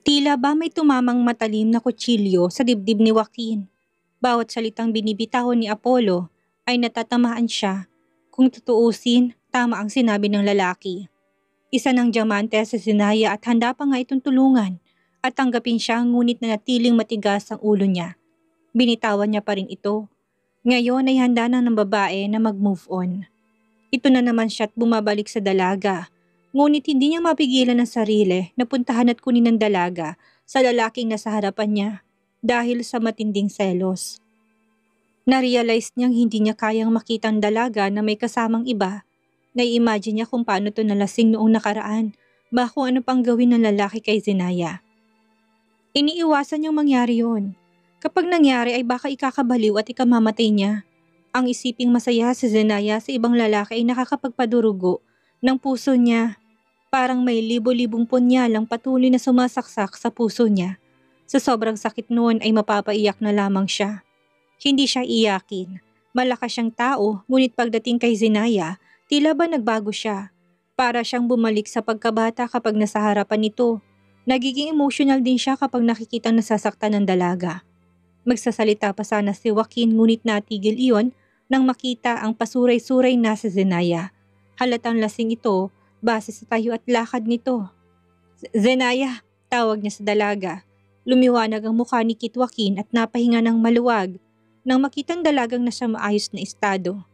Tila ba may tumamang matalim na kutsilyo sa dibdib ni Joaquin. Bawat salitang binibitawan ni Apollo ay natatamaan siya. Kung tutuusin, tama ang sinabi ng lalaki. Isa ng diamante sa Zenaya at handa pa nga itong tulungan at tanggapin siya ngunit nanatiling matigas ang ulo niya. Binitawan niya pa rin ito. Ngayon ay handa na ng babae na mag-move on. Ito na naman siya at bumabalik sa dalaga. Ngunit hindi niya mapigilan ang sarili na puntahan at kunin ang dalaga sa lalaking nasa harapan niya dahil sa matinding selos. Na-realize niyang hindi niya kayang makita ang dalaga na may kasamang iba. Nai-imagine niya kung paano ito nalasing noong nakaraan, ba kung ano pang gawin ng lalaki kay Zenaya. Iniiwasan niyang mangyari yun. Kapag nangyari ay baka ikakabaliw at ikamamatay niya. Ang isiping masaya si Zenaya sa ibang lalaki ay nakakapagpadurugo ng puso niya. Parang may libo-libong punyalang patuloy na sumasaksak sa puso niya. Sa sobrang sakit noon ay mapapaiyak na lamang siya. Hindi siya iyakin. Malakas siyang tao, ngunit pagdating kay Zenaya, tila ba nagbago siya. Para siyang bumalik sa pagkabata kapag nasa harapan nito. Nagiging emotional din siya kapag nakikitang nasasaktan ng dalaga. Magsasalita pa sana si Joaquin ngunit natigil iyon nang makita ang pasuray-suray na si Zenaya. Halatang lasing ito base sa tayo at lakad nito. Zenaya, tawag niya sa dalaga. Lumiwanag ang mukha ni Kit Joaquin at napahinga ng maluwag nang makitang dalagang nasa maayos na estado.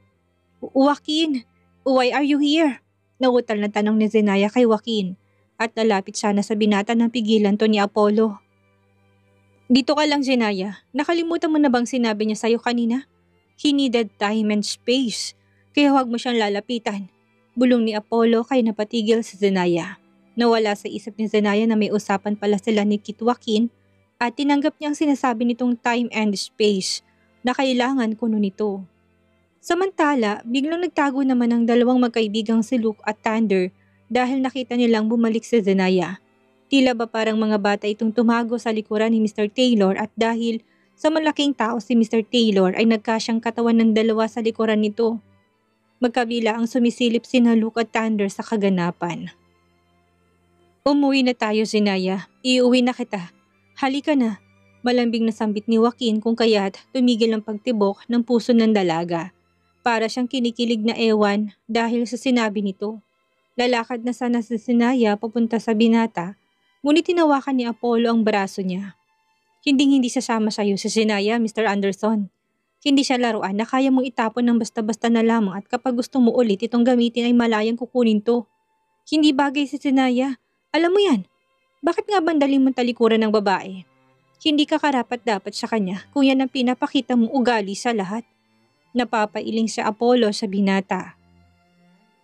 Joaquin, why are you here? Nautal na tanong ni Zenaya kay Joaquin at nalapit sana sa binata ng pigilan to ni Apollo. Dito ka lang, Zenaya. Nakalimutan mo na bang sinabi niya sa'yo kanina? He needed time and space, kaya huwag mo siyang lalapitan. Bulong ni Apollo kay napatigil si Zenaya. Nawala sa isip ni Zenaya na may usapan pala sila ni Kit Joaquin at tinanggap niyang sinasabi nitong time and space na kailangan kuno nito. Samantala, biglang nagtago naman ang dalawang magkaibigang si Luke at Thunder dahil nakita nilang bumalik si Zenaya. Tila ba parang mga bata itong tumago sa likuran ni Mr. Taylor at dahil sa malaking tao si Mr. Taylor ay nagkasyang katawan ng dalawa sa likuran nito. Magkabila ang sumisilip sina Luke at Thunder sa kaganapan. Umuwi na tayo, Zenaya. Iuwi na kita. Halika na. Malambing na sambit ni Joaquin kung kaya't tumigil ang pagtibok ng puso ng dalaga. Para siyang kinikilig na ewan dahil sa sinabi nito. Lalakad na sana si Zenaya papunta sa binata, ngunit tinawakan ni Apollo ang braso niya. Hindi sasama sa'yo si Zenaya, Mr. Anderson. Hindi siya laruan na kaya mong itapon ng basta-basta na lamang at kapag gusto mo ulit itong gamitin ay malayang kukunin to. Hindi bagay si Zenaya. Alam mo yan. Bakit nga bandaling mong talikuran ng babae? Hindi ka karapat-dapat sa kanya kung yan ang pinapakita mong ugali sa lahat. Napapailing si Apollo sa binata.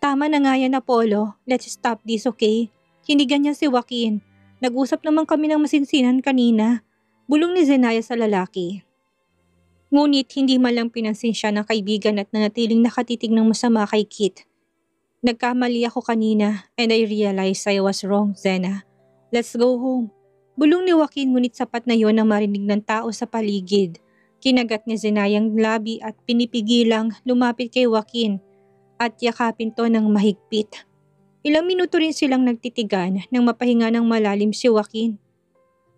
Tama na nga yan, Apollo. Let's stop this, okay? Hindi ganyan si Joaquin. Nag-usap naman kami ng masinsinan kanina. Bulong ni Zenaya sa lalaki. Ngunit hindi malang pinansin siya ng kaibigan at nanatiling nakatitig ng masama kay Kit. Nagkamali ako kanina and I realized I was wrong, Zena. Let's go home. Bulong ni Joaquin ngunit sapat na yon ang marinig ng tao sa paligid. Kinagat ni Zenaya ang labi at pinipigilang lumapit kay Joaquin at yakapin to ng mahigpit. Ilang minuto rin silang nagtitigan nang mapahinga ng malalim si Joaquin.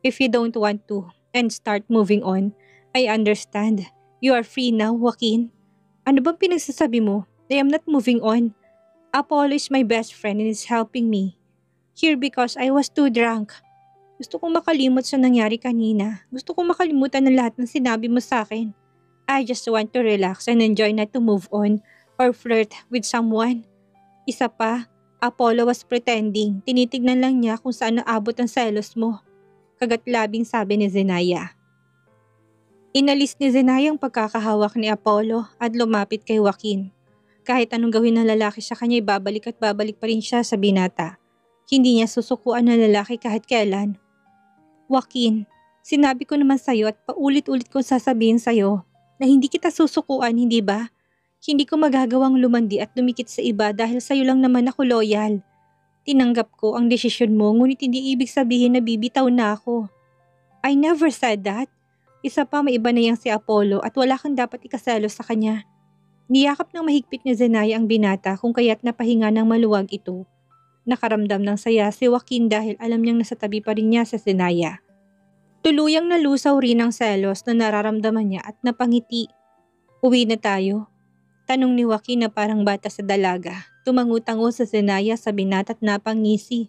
If you don't want to and start moving on, I understand. You are free now, Joaquin. Ano bang pinagsasabi mo? I am not moving on. Apollo is my best friend and is helping me. Here because I was too drunk. Gusto kong makalimot sa nangyari kanina. Gusto kong makalimutan ng lahat ng sinabi mo sa akin. I just want to relax and enjoy not to move on or flirt with someone. Isa pa, Apollo was pretending. Tinitignan lang niya kung saan naabot ang selos mo. Kagatlabing sabi ni Zenaya. Inalis ni Zenaya ang pagkakahawak ni Apollo at lumapit kay Joaquin. Kahit anong gawin ng lalaki sa kanya, babalik at babalik pa rin siya sa binata. Hindi niya susukuan ng lalaki kahit kailan. Joaquin, sinabi ko naman sa'yo at paulit-ulit kong sasabihin sa'yo na hindi kita susukuan, hindi ba? Hindi ko magagawang lumandi at dumikit sa iba dahil sa'yo lang naman ako loyal. Tinanggap ko ang desisyon mo ngunit hindi ibig sabihin na bibitaw na ako. I never said that. Isa pa, may iba na yang si Apollo at wala kang dapat ikaselos sa kanya. Niyakap ng mahigpit ni Zenaya ang binata kung kaya't napahinga ng maluwag ito. Nakaramdam ng saya si Joaquin dahil alam niyang nasa tabi pa rin niya sa Zenaya. Tuluyang nalusaw rin ang selos na nararamdaman niya at napangiti. Uwi na tayo? Tanong ni Joaquin na parang bata sa dalaga. Tumangu-tango sa Zenaya sa binata at napangisi.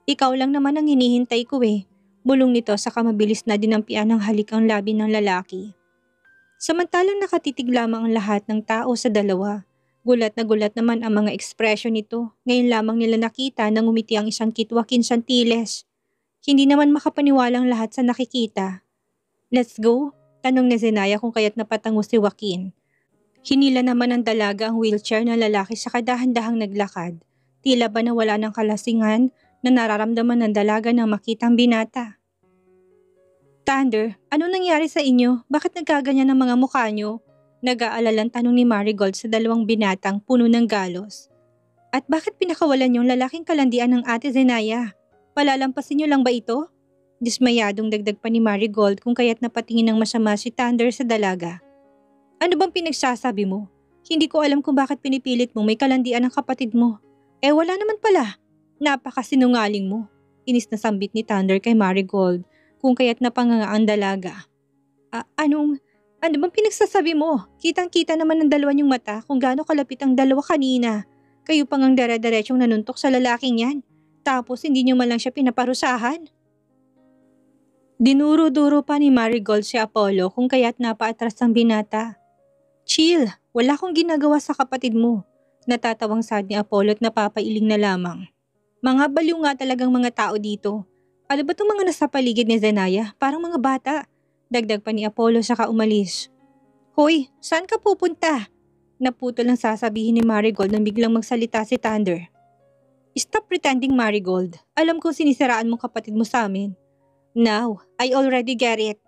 Ikaw lang naman ang hinihintay ko eh. Bulong nito sa kamabilis na dinampian ng halik ang labi ng lalaki. Samantalang nakatitig lamang ang lahat ng tao sa dalawa. Gulat naman ang mga ekspresyon nito. Ngayon lamang nila nakita nang umiti ang isang Kit Joaquin Santiles. Hindi naman makapaniwalang lahat sa nakikita. Let's go? Tanong ni Zenaya kung kaya't napatango si Joaquin. Hinila naman ng dalaga ang wheelchair ng lalaki sa kadahan-dahang naglakad. Tila ba na wala ng kalasingan na nararamdaman ng dalaga nang makita ang binata. Thunder, ano nangyari sa inyo? Bakit nagkaganyan ang mga mukha nyo? Nag-aalalang tanong ni Marigold sa dalawang binatang puno ng galos. At bakit pinakawalan yung lalaking kalandian ng ate Zenaya? Palalampasin nyo lang ba ito? Dismayadong dagdag pa ni Marigold kung kaya't napatingin ng masama si Thunder sa dalaga. Ano bang pinagsasabi mo? Hindi ko alam kung bakit pinipilit mo may kalandian ng kapatid mo. Eh wala naman pala. Napakasinungaling mo. Inis na sambit ni Thunder kay Marigold kung kaya't napanganga ang dalaga. Ano bang pinagsasabi mo? Kitang-kita naman ng dalawa niyong mata kung gaano kalapit ang dalawa kanina. Kayo pang ang dere-derechong nanuntok sa lalaking yan. Tapos hindi niyo man lang siya pinaparusahan. Dinuro-duro pa ni Marigold si Apollo kung kaya't napaatras ang binata. Chill, wala akong ginagawa sa kapatid mo. Natatawang sad ni Apollo at napapailing na lamang. Mga baliw nga talagang mga tao dito. Ano ba itong mga nasa paligid ni Zenaya? Parang mga bata. Dagdag pa ni Apollo saka umalis. Hoy, saan ka pupunta? Naputol ang sasabihin ni Marigold nang biglang magsalita si Thunder. Stop pretending, Marigold. Alam kong sinisiraan mong kapatid mo sa amin. Now, I already get it.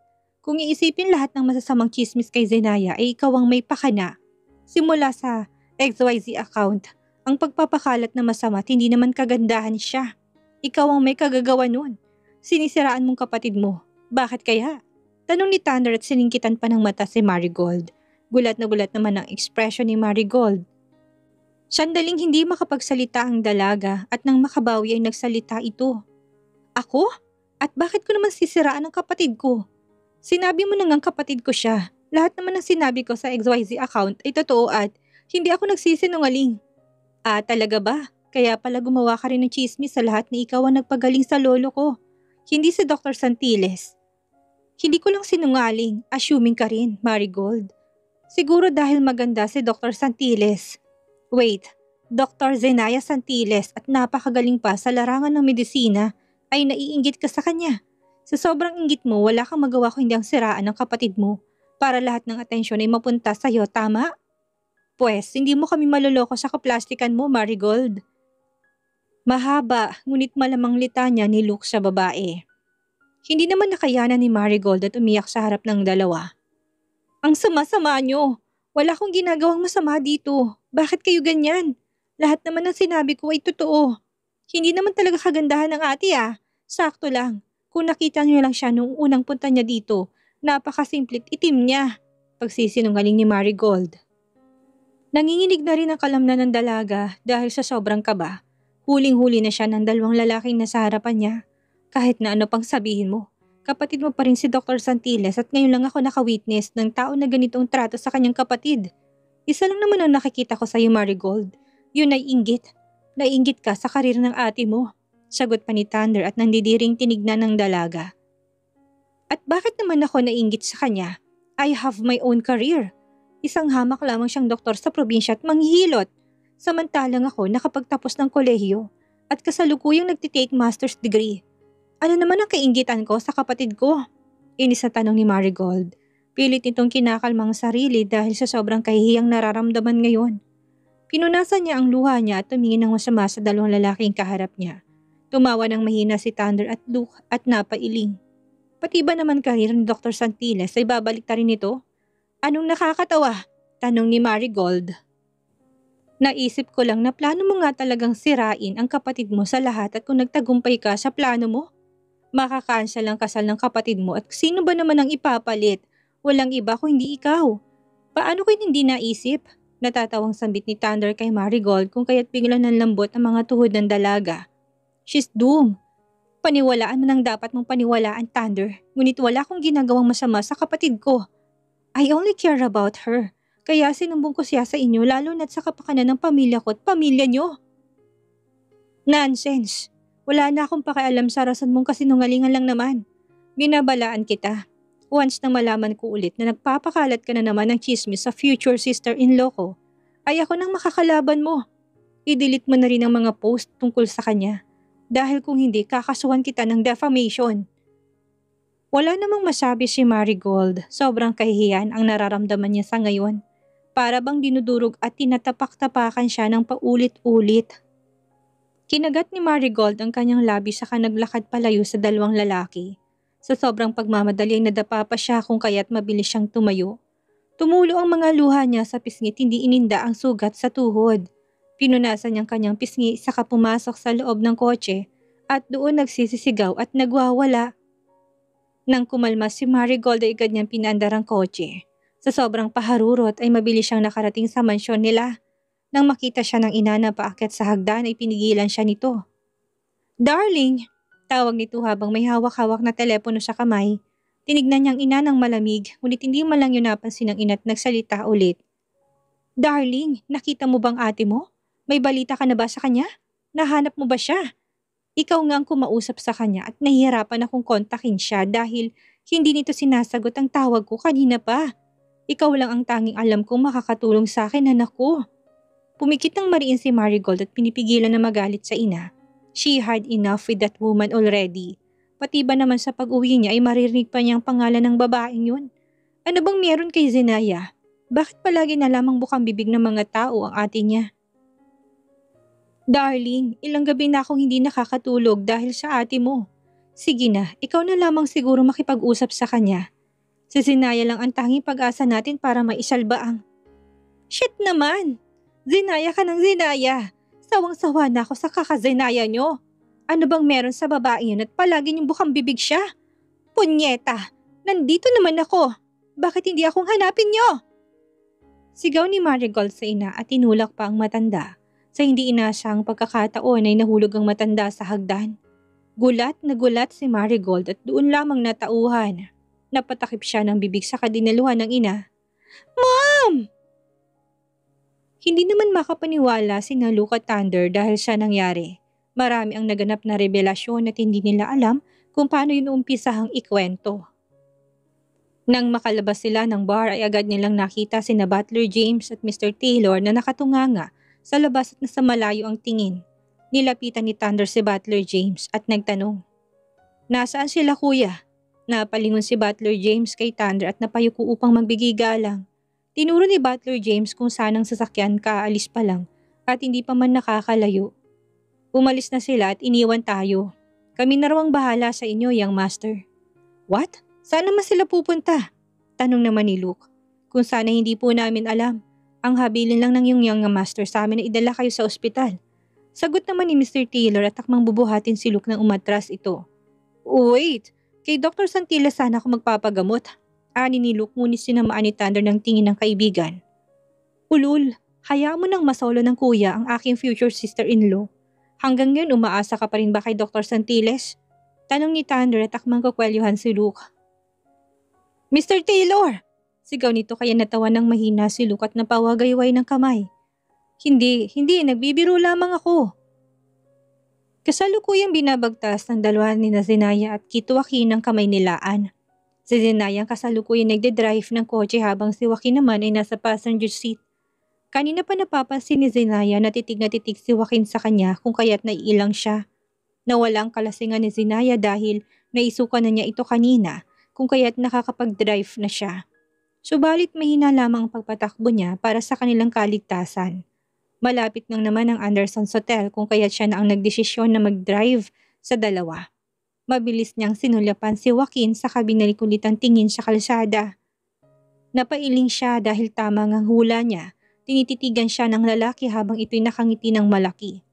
Kung iisipin lahat ng masasamang chismis kay Zenaya ay ikaw ang may pakana. Simula sa XYZ account, ang pagpapakalat na masama at hindi naman kagandahan siya. Ikaw ang may kagagawa nun. Sinisiraan mong kapatid mo. Bakit kaya? Tanong ni Thunder at siningkitan pa ng mata si Marigold. Gulat na gulat naman ang ekspresyon ni Marigold. Sandaling hindi makapagsalita ang dalaga at nang makabawi ay nagsalita ito. Ako? At bakit ko naman sisiraan ang kapatid ko? Sinabi mo na ngang kapatid ko siya. Lahat naman ng sinabi ko sa XYZ account ay totoo at hindi ako nagsisinungaling. Talaga ba? Kaya pala gumawa ka rin ng chismis sa lahat na ikaw ang nagpagaling sa lolo ko. Hindi si Dr. Santiles. Hindi ko lang sinungaling, assuming ka rin, Marigold. Siguro dahil maganda si Dr. Santiles. Wait, Dr. Zenaya Santiles at napakagaling pa sa larangan ng medisina ay naiinggit ka sa kanya. Sa sobrang inggit mo, wala kang magawa kung hindi ang siraan ng kapatid mo para lahat ng atensyon ay mapunta sa'yo, tama? Pwes, hindi mo kami maloloko sa kaplastikan mo, Marigold. Mahaba, ngunit malamang litanya ni Luke sa babae. Hindi naman nakayanan ni Marigold at umiyak sa harap ng dalawa. Ang sama-sama nyo. Wala akong ginagawang masama dito. Bakit kayo ganyan? Lahat naman ng sinabi ko ay totoo. Hindi naman talaga kagandahan ng ate Sakto lang. Kung nakita niyo lang siya noong unang punta niya dito, napakasimpli't itim niya. Pagsisinungaling ni Marigold. Nanginginig na rin ang kalamnan ng dalaga dahil sa sobrang kaba. Huling-huli na siya ng dalawang lalaking nasa harapan niya. Kahit na ano pang sabihin mo, kapatid mo pa rin si Dr. Santiles at ngayon lang ako nakawitness ng tao na ganitong trato sa kanyang kapatid. Isa lang naman ang nakikita ko sa iyo, Marigold. Yun ay inggit. Naiinggit ka sa karir ng ate mo. Sagot pa ni Thunder at nandidiring tinignan ng dalaga. At bakit naman ako naiinggit sa kanya? I have my own career. Isang hamak lamang siyang doktor sa probinsya at manghihilot. Samantalang ako nakapagtapos ng kolehiyo at kasalukuyang nagtitake master's degree. Ano naman ang kainggitan ko sa kapatid ko? Inis na tanong ni Marigold. Pilit nitong kinakalmang sarili dahil sa sobrang kahihiyang nararamdaman ngayon. Pinunasan niya ang luha niya at tumingin ng masama sa dalawang lalaking kaharap niya. Tumawa ng mahina si Thunder at Luke at napailing. Pati ba naman karir ni Dr. Santiles ay babalik ta rin ito? Anong nakakatawa? Tanong ni Marigold. Naisip ko lang na plano mo nga talagang sirain ang kapatid mo sa lahat at kung nagtagumpay ka sa plano mo. Makakansel ang kasal ng kapatid mo at sino ba naman ang ipapalit? Walang iba kung hindi ikaw. Paano ko hindi naisip? Natatawang sambit ni Thunder kay Marigold kung kaya't biglang nanlambot ang mga tuhod ng dalaga. She's doomed. Paniwalaan mo nang dapat mong paniwalaan, Thunder. Ngunit wala akong ginagawang masama sa kapatid ko. I only care about her. Kaya sinumbong ko siya sa inyo lalo na't sa kapakanan ng pamilya ko at pamilya nyo. Nonsense. Wala na akong pakialam sa rason mong kasinungalingan lang naman. Binabalaan kita. Once na malaman ko ulit na nagpapakalat ka na naman ng chismis sa future sister-in-law ko, ay ako nang makakalaban mo. I-delete mo na rin ang mga post tungkol sa kanya. Dahil kung hindi, kakasuhan kita ng defamation. Wala namang masabi si Marigold. Sobrang kahihiyan ang nararamdaman niya sa ngayon. Para bang dinudurog at tinatapak-tapakan siya ng paulit-ulit. Kinagat ni Marigold ang kanyang labi saka naglakad palayo sa dalawang lalaki. Sa sobrang pagmamadali ay nadapa pa siya kung kaya't mabilis siyang tumayo. Tumulo ang mga luha niya sa pisngit, hindi ininda ang sugat sa tuhod. Pinunasan niyang kanyang pisngi saka pumasok sa loob ng kotse at doon nagsisisigaw at nagwawala. Nang kumalma si Marigold ay agad niyang pinandar ang kotse. Sa sobrang paharurot ay mabilis siyang nakarating sa mansyon nila. Nang makita siya ng ina na paakyat sa hagdan ay pinigilan siya nito. Darling! Tawag nito habang may hawak-hawak na telepono sa kamay. Tinignan niyang ina ng malamig ngunit hindi man lang yun napansin ng ina at nagsalita ulit. Darling, nakita mo bang ate mo? May balita ka na ba sa kanya? Nahanap mo ba siya? Ikaw nga ang kumausap sa kanya at nahihirapan akong kontakin siya dahil hindi nito sinasagot ang tawag ko kanina pa. Ikaw lang ang tanging alam kong makakatulong sa akin, anak ko. Pumikit ng mariin si Marigold at pinipigilan na magalit sa ina. She had enough with that woman already. Pati ba naman sa pag-uwi niya ay maririnig pa niyang pangalan ng babaeng yun? Ano bang meron kay Zenaya? Bakit palagi na lamang bukang bibig ng mga tao ang ate niya? Darling, ilang gabi na akong hindi nakakatulog dahil sa ate mo. Sige na, ikaw na lamang siguro makipag-usap sa kanya. Si Zenaya lang ang tanging pag-asa natin para maisalba ang... Shit naman! Zenaya ka ng Zenaya! Sawang-sawa na ako sa kaka-Zenaya nyo. Ano bang meron sa babae yun at palagi niyong bukang bibig siya? Punyeta! Nandito naman ako! Bakit hindi akong hanapin nyo? Sigaw ni Marigold sa ina at tinulak pa ang matanda. Sa hindi inasang pagkakataon ay nahulog ang matanda sa hagdan. Gulat na gulat si Marigold at doon lamang natauhan. Napatakip siya ng bibig sa kadinaluhan ng ina. Mom! Hindi naman makapaniwala si Luke at Thunder dahil sa nangyari. Marami ang naganap na revelasyon at hindi nila alam kung paano yun umpisahang ikwento. Nang makalabas sila ng bar ay agad nilang nakita sina Butler James at Mr. Taylor na nakatunganga sa labas at nasa malayo ang tingin. Nilapitan ni Thunder si Butler James at nagtanong. Nasaan sila kuya? Napalingon si Butler James kay Thunder at napayuko upang magbigay galang. Tinuro ni Butler James kung saan ang sasakyan kaalis pa lang at hindi pa man nakakalayo. Umalis na sila at iniwan tayo. Kami na raw ang bahala sa inyo, young master. What? Saan naman sila pupunta? Tanong naman ni Luke. Kung sana hindi po namin alam. Ang habilin lang ng yung young master sa amin na idala kayo sa ospital. Sagot naman ni Mr. Taylor at takmang bubuhatin si Luke nang umatras ito. Wait, kay Dr. Santilla sana ako magpapagamot. Ani ni Luke ngunit sinamaan ni Thunder ng tingin ng kaibigan. Ulul, hayaan mo nang masolo ng kuya ang aking future sister-in-law. Hanggang ngayon umaasa ka pa rin ba kay Dr. Santiles? Tanong ni Thunder at takmang kakwelyuhan si Luke. Mr. Taylor! Sigaw nito kaya natawa ng mahina si Luke at napawagayway ng kamay. Hindi, nagbibiro lamang ako. Kasalukuyang binabagtas ng dalawa ni Zenaya at Kit Joaquin ng kamay nilaan. Si Zenaya ang kasalukuyang nagde-drive ng kotse habang si Joaquin naman ay nasa passenger seat. Kanina pa napapansin ni Zenaya na titig si Joaquin sa kanya kung kaya't naiilang siya. Nawala ang kalasingan ni Zenaya dahil naisukan na niya ito kanina kung kaya't nakakapag-drive na siya. Subalit mahina lamang ang pagpatakbo niya para sa kanilang kaligtasan. Malapit lang naman ang Anderson's Hotel kung kaya't siya na ang nagdesisyon na mag-drive sa dalawa. Mabilis niyang sinulyapan si Joaquin sa kabinalikulit tingin sa kalsada. Napailing siya dahil tama ngang hula niya. Tinititigan siya ng lalaki habang ito'y nakangiti ng malaki.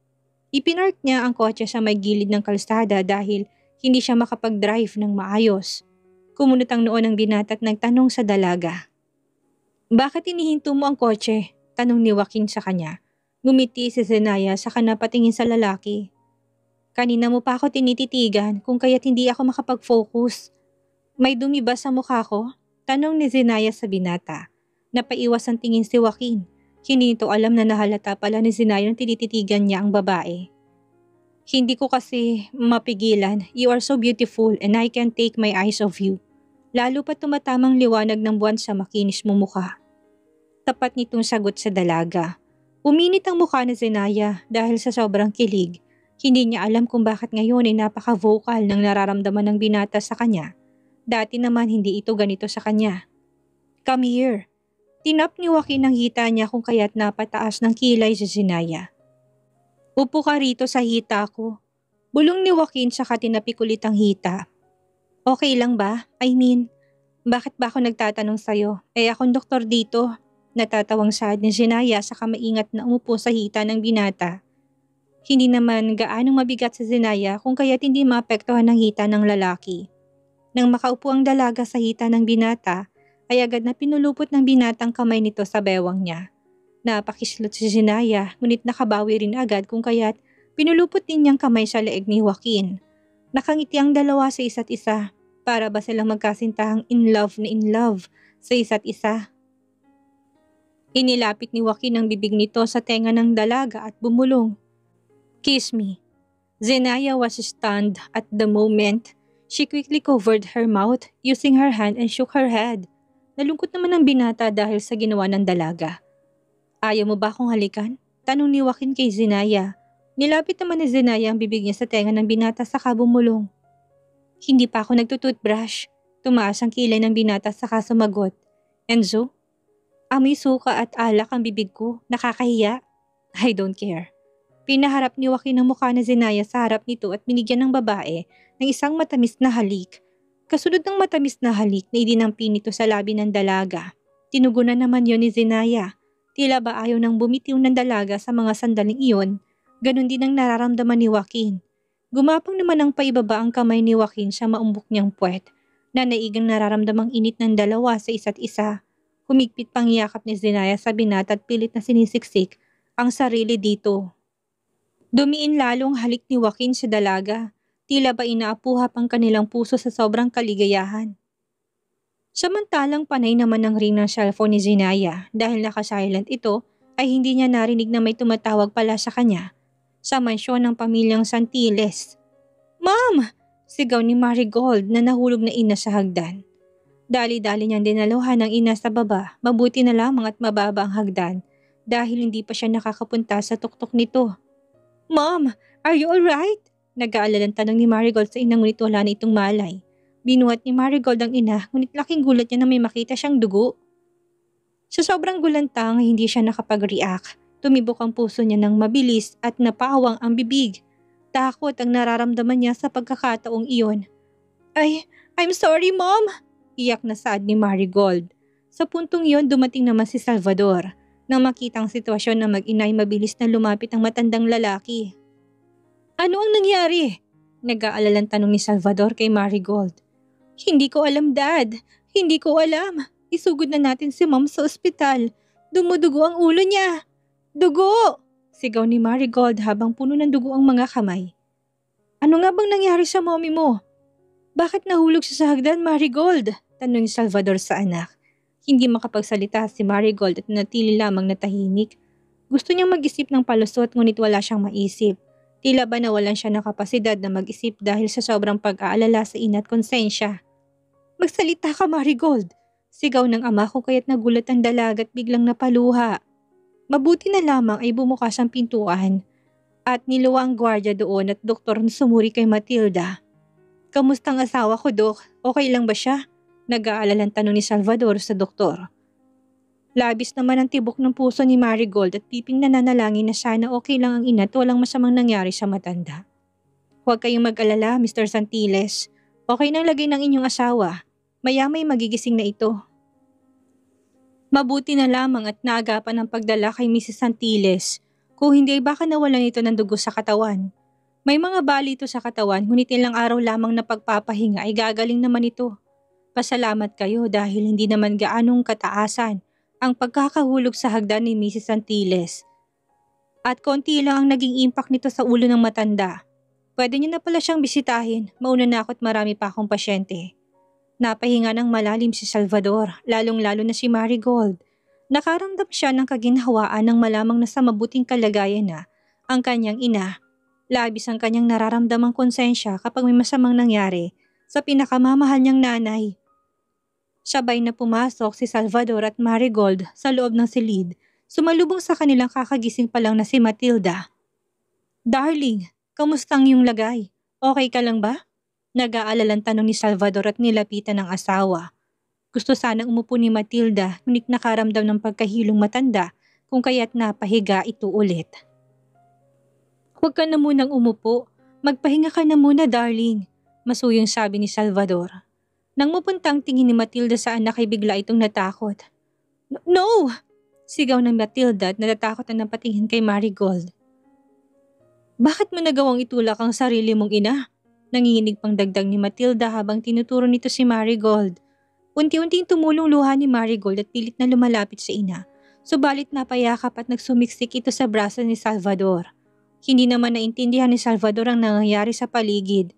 Ipinark niya ang kotse sa may gilid ng kalsada dahil Hindi siya makapag-drive ng maayos. Kumunot ang noo ng binata at nagtanong sa dalaga. Bakit inihinto mo ang kotse? Tanong ni Joaquin sa kanya. Ngumiti si Zenaya saka napatingin sa lalaki. Kanina mo pa ako tinititigan kung kaya't hindi ako makapag-focus. May dumi ba sa mukha ko? Tanong ni Zenaya sa binata. Napaiwas ang tingin si Joaquin. Hindi nito alam na nahalata pala ni Zenaya nang tinititigan niya ang babae. Hindi ko kasi mapigilan. You are so beautiful and I can't take my eyes off you. Lalo pa tumatamang liwanag ng buwan sa makinis mo mukha. Tapat nitong sagot sa dalaga. Uminit ang mukha ni Zenaya dahil sa sobrang kilig. Hindi niya alam kung bakit ngayon ay napaka-vocal ng nararamdaman ng binata sa kanya. Dati naman hindi ito ganito sa kanya. Come here. Tinap ni Joaquin ang hita niya kung kaya't napataas ng kilay si Zenaya. Upo ka rito sa hita ko. Bulong ni Joaquin saka tinapik ulit ang hita. Okay lang ba? I mean, bakit ba ako nagtatanong sa'yo? Akong doktor dito. Natatawang saad ni Zenaya saka maingat na umupo sa hita ng binata. Hindi naman gaanong mabigat sa Zenaya kung kaya't hindi maapektuhan ng hita ng lalaki. Nang makaupo ang dalaga sa hita ng binata, ay agad na pinulupot ng binatang kamay nito sa bewang niya. Napakislot si Zenaya ngunit nakabawi rin agad kung kaya't pinulupot din niyang kamay sa leeg ni Joaquin. Nakangiti ang dalawa sa isa't isa para ba silang magkasintahang in love sa isa't isa. Inilapit ni Joaquin ang bibig nito sa tenga ng dalaga at bumulong. Kiss me. Zenaya was stunned at the moment. She quickly covered her mouth using her hand and shook her head. Nalungkot naman ang binata dahil sa ginawa ng dalaga. Ayaw mo ba akong halikan? Tanong ni Joaquin kay Zenaya. Nilapit naman ni Zenaya ang bibig niya sa tenga ng binata saka bumulong. Hindi pa ako nagtutoothbrush. Tumaas ang kilay ng binata saka sumagot. Enzo? Amoy suka at alak ang bibig ko. Nakakahiya. I don't care. Pinaharap ni Joaquin ang mukha ni Zenaya sa harap nito at binigyan ng babae ng isang matamis na halik. Kasunod ng matamis na halik na idinampi nito sa labi ng dalaga. Tinugunan naman yon ni Zenaya. Tila ba ayaw nang bumitiw ng dalaga sa mga sandaling iyon, ganun din ang nararamdaman ni Joaquin. Gumapang naman ang paibaba ang kamay ni Joaquin sa maumbok niyang puwet, na naigang nararamdamang init ng dalawa sa isa't isa. Humigpit pang yakap ni Zenaya sa binata at pilit na sinisiksik ang sarili dito. Dumiin lalong halik ni Joaquin sa dalaga. Tila ba inaapuhap ang kanilang puso sa sobrang kaligayahan. Samantalang panay naman ang ring ng cellphone ni Zenaya dahil naka-silent ito ay hindi niya narinig na may tumatawag pala sa kanya sa mansyon ng pamilyang Santiles. Ma'am! Sigaw ni Marigold na nahulog na ina sa hagdan. Dali-dali niyang dinaluhan ng ina sa baba, mabuti na lamang at mababa ang hagdan dahil hindi pa siya nakakapunta sa tuktok nito. Mom, are you alright? Nag-aalalang tanong ni Marigold sa ina ngunit wala na itong malay. Binuhat ni Marigold ang ina ngunit laking gulat niya na may makita siyang dugo. Sa sobrang gulantang hindi siya nakapag-react. Tumibok ang puso niya ng mabilis at napaawang ang bibig. Takot ang nararamdaman niya sa pagkakataong iyon. I'm sorry, Mom! Iyak na saad ni Marigold. Sa puntong iyon dumating naman si Salvador. Nang makita ang sitwasyon na mag-inay mabilis na lumapit ang matandang lalaki. Ano ang nangyari? Nag-aalalang tanong ni Salvador kay Marigold. Hindi ko alam, Dad. Hindi ko alam. Isugod na natin si Mom sa ospital. Dumudugo ang ulo niya. Dugo! Sigaw ni Marigold habang puno ng dugo ang mga kamay. Ano nga bang nangyari sa mommy mo? Bakit nahulog siya sa hagdan, Marigold? Tanong ni Salvador sa anak. Hindi makapagsalita si Marigold at natili lamang na tahimik. Gusto niyang mag-isip ng palusot ngunit wala siyang maisip. Tila ba nawalan siya ng kapasidad na mag-isip dahil sa sobrang pag-aalala sa ina at konsensya. Magsalita ka, Marigold! Sigaw ng ama ko kaya't nagulat ang dalaga at biglang napaluha. Mabuti na lamang ay bumukas ang pintuan at niluwa ang gwardiya doon at doktor na sumuri kay Matilda. Kamusta ang asawa ko, Dok? Okay lang ba siya? Nag-aalalang tanong ni Salvador sa doktor. Labis naman ang tibok ng puso ni Marigold at piping nananalangin na sana okay lang ang ina at walang masamang nangyari sa matanda. Huwag kayong mag-alala, Mr. Santiles. Okay nang lagay ng inyong asawa. Maya-may magigising na ito. Mabuti na lamang at naagapan ang pagdala kay Mrs. Santiles. Kung hindi ay baka nawalan ito ng dugo sa katawan. May mga bali ito sa katawan ngunit ilang araw lamang na pagpapahinga ay gagaling naman ito. Pasalamat kayo dahil hindi naman gaanong kataasan ang pagkakahulog sa hagdan ni Mrs. Antilles. At konti lang ang naging impact nito sa ulo ng matanda. Pwede niyo na pala siyang bisitahin, mauna na ako at marami pa akong pasyente. Napahinga ng malalim si Salvador, lalong-lalo na si Marigold. Nakaramdam siya ng kaginhawaan ng malamang na sa mabuting kalagayan na ang kanyang ina. Labis ang kanyang nararamdamang konsensya kapag may masamang nangyari sa pinakamamahal niyang nanay. Sabay na pumasok si Salvador at Marigold sa loob ng silid, sumalubong sa kanilang kakagising pa lang na si Matilda. "Darling, kamusta ang iyong lagay? Okay ka lang ba?" Nag-aalalang tanong ni Salvador at nilapitan ng asawa. Gusto sanang umupo ni Matilda ngunit nakaramdam ng pagkahilong matanda kung kaya't napahiga ito ulit. "Huwag ka na munang umupo. Magpahinga ka na muna, darling," masuyong sabi ni Salvador. Nang mapuntang tingin ni Matilda sa anak ay bigla itong natakot. "No!" Sigaw ng Matilda at natatakot na napatingin kay Marigold. "Bakit mo nagawang itulak ang sarili mong ina?" Nanginginig pang dagdag ni Matilda habang tinuturo nito si Marigold. Unti-unting tumulong luha ni Marigold at pilit na lumalapit sa ina. Subalit napayakap at nagsumiksik ito sa braso ni Salvador. Hindi naman naintindihan ni Salvador ang nangyayari sa paligid.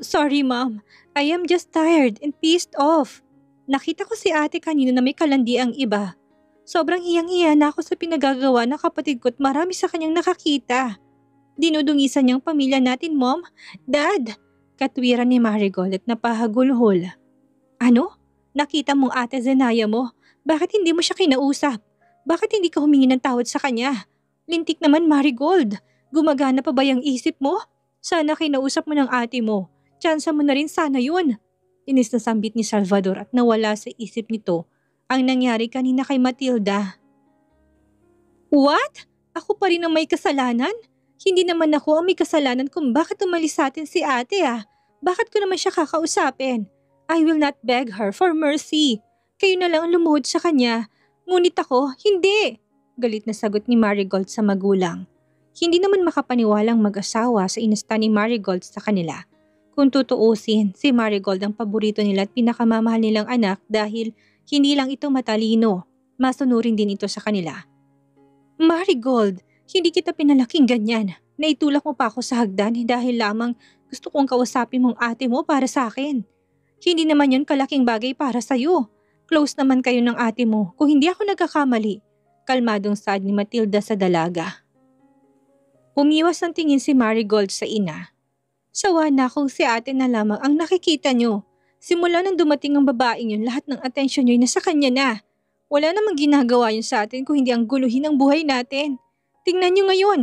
"Sorry ma'am, I am just tired and pissed off. Nakita ko si ate kanina na may kalandi ang iba. Sobrang hiyang-hiya na ako sa pinagagawa ng kapatid ko at marami sa kanyang nakakita. Dinudungisan niyang pamilya natin, Mom, Dad," katwiran ni Marigold at napahagulhol. "Ano? Nakita mong ate Zenaya mo? Bakit hindi mo siya kinausap? Bakit hindi ka humingi ng tawad sa kanya? Lintik naman, Marigold. Gumagana pa ba yung isip mo? Sana kinausap mo ng ate mo. Tsansa mo na rin sana yun." Inis na sambit ni Salvador at nawala sa isip nito ang nangyari kanina kay Matilda. "What? Ako pa rin ang may kasalanan? Hindi naman ako ang may kasalanan kung bakit umalis sa atin si ate Bakit ko naman siya kakausapin? I will not beg her for mercy. Kayo na lang ang lumuhod sa kanya. Ngunit ako, hindi." Galit na sagot ni Marigold sa magulang. Hindi naman makapaniwalang mag-asawa sa inasta ni Marigold sa kanila. Kung tutuusin, si Marigold ang paborito nila at pinakamamahal nilang anak dahil hindi lang ito matalino, masunurin din ito sa kanila. "Marigold, hindi kita pinalaking ganyan. Naitulak mo pa ako sa hagdan dahil lamang gusto kong kausapin mong ate mo para sa akin. Hindi naman yon kalaking bagay para sa'yo. Close naman kayo ng ate mo kung hindi ako nagkakamali." Kalmadong saad ni Matilda sa dalaga. Umiwas ng tingin si Marigold sa ina. "Sawa na kung si ate na lamang ang nakikita nyo. Simula nang dumating ang babaeng yun, lahat ng atensyon nyo ay nasa kanya na. Wala namang ginagawa yun sa atin kung hindi ang guluhin ang buhay natin. Tingnan nyo ngayon.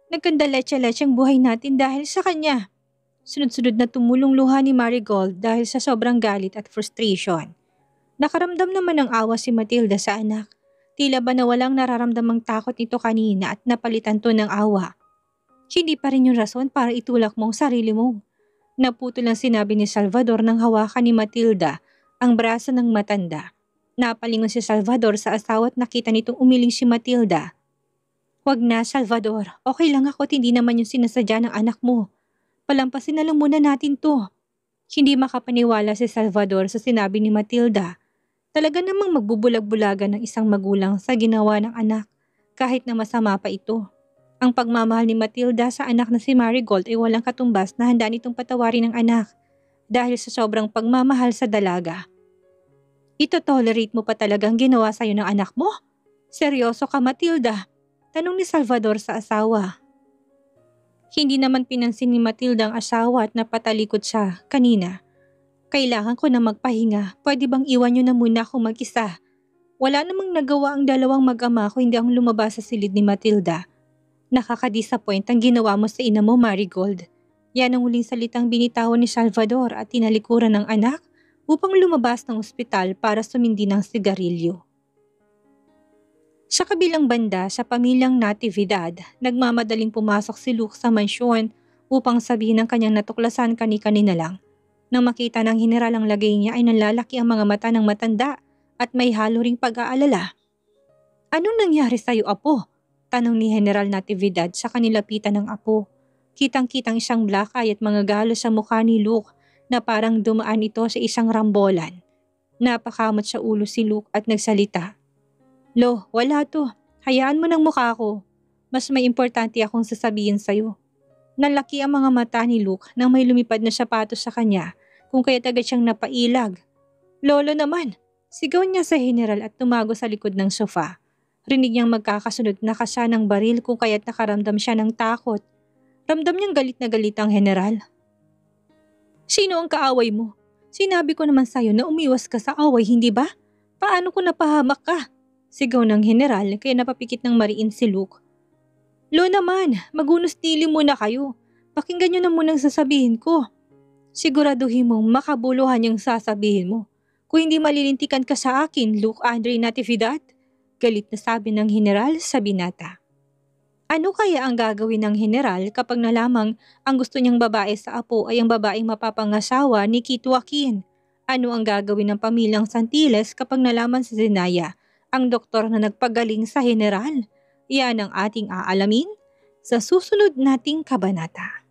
Nagkandaletsya-letsya ang buhay natin dahil sa kanya." Sunod-sunod na tumulong luha ni Marigold dahil sa sobrang galit at frustration. Nakaramdam naman ng awa si Matilda sa anak. Tila ba na walang nararamdamang takot nito kanina at napalitan to ng awa. "Hindi pa rin yung rason para itulak mo ang sarili mo." Naputol ang sinabi ni Salvador nang hawakan ni Matilda ang braso ng matanda. Napalingon si Salvador sa asawa at nakita nitong umiling si Matilda. "Wag na, Salvador. Okay lang ako at hindi naman yung sinasadya ng anak mo. Palampasin na lang muna natin to." Hindi makapaniwala si Salvador sa sinabi ni Matilda. Talaga namang magbubulag-bulagan ng isang magulang sa ginawa ng anak kahit na masama pa ito. Ang pagmamahal ni Matilda sa anak na si Marigold ay walang katumbas na handa nitong patawarin ng anak dahil sa sobrang pagmamahal sa dalaga. "Ito-tolerate mo pa talagang ginawa sa'yo ng anak mo? Seryoso ka, Matilda?" Tanong ni Salvador sa asawa. Hindi naman pinansin ni Matilda ang asawa at napatalikod siya kanina. "Kailangan ko na magpahinga. Pwede bang iwan niyo na muna ako mag-isa?" Wala namang nagawa ang dalawang mag-ama kung hindi ang lumabas sa silid ni Matilda. "Nakaka-disappoint ang ginawa mo sa ina mo, Marigold." Yan ang huling salitang binitawan ni Salvador at tinalikuran ng anak upang lumabas ng ospital para sumindi ng sigarilyo. Sa kabilang banda sa pamilyang Natividad, nagmamadaling pumasok si Luke sa mansyon upang sabihin ang kanyang natuklasan kani-kanina lang. Nang makita ng general ang lagay niya ay nanlalaki ang mga mata ng matanda at may halo ring pag-aalala. "Anong nangyari sa'yo, apo?" Tanong ni General Natividad sa kanilapitan ng apo. Kitang-kitang isang black eye at mga galos sa mukha ni Luke na parang dumaan ito sa isang rambolan. Napakamot sa ulo si Luke at nagsalita. Lo, wala to. Hayaan mo ng mukha ko. Mas may importante akong sasabihin sa'yo. Nalaki ang mga mata ni Luke nang may lumipad na sapatos sa kanya kung kaya't agad siyang napailag. Lolo naman! Sigaw niya sa general at tumago sa likod ng sofa. Rinig niyang magkakasunod na kasa ng baril kung kaya't nakaramdam siya ng takot. Ramdam niyang galit na galit ang general. Sino ang kaaway mo? Sinabi ko naman sa'yo na umiwas ka sa away, hindi ba? Paano kung napahamak ka? Sigaw ng general kaya napapikit ng mariin si Luke. Lo naman, magunos dili muna kayo. Pakinggan niyo na munang sasabihin ko. Siguraduhin mong makabuluhan yung sasabihin mo. Kung hindi malilintikan ka sa akin, Luke Andre Natividad, galit na sabi ng general sa binata. Ano kaya ang gagawin ng general kapag nalamang ang gusto niyang babae sa apo ay ang babaeng mapapangasawa ni Kit Joaquin? Ano ang gagawin ng pamilyang Santiles kapag nalaman sa Zenaya, ang doktor na nagpagaling sa general? Yan ang ating aalamin sa susunod nating kabanata.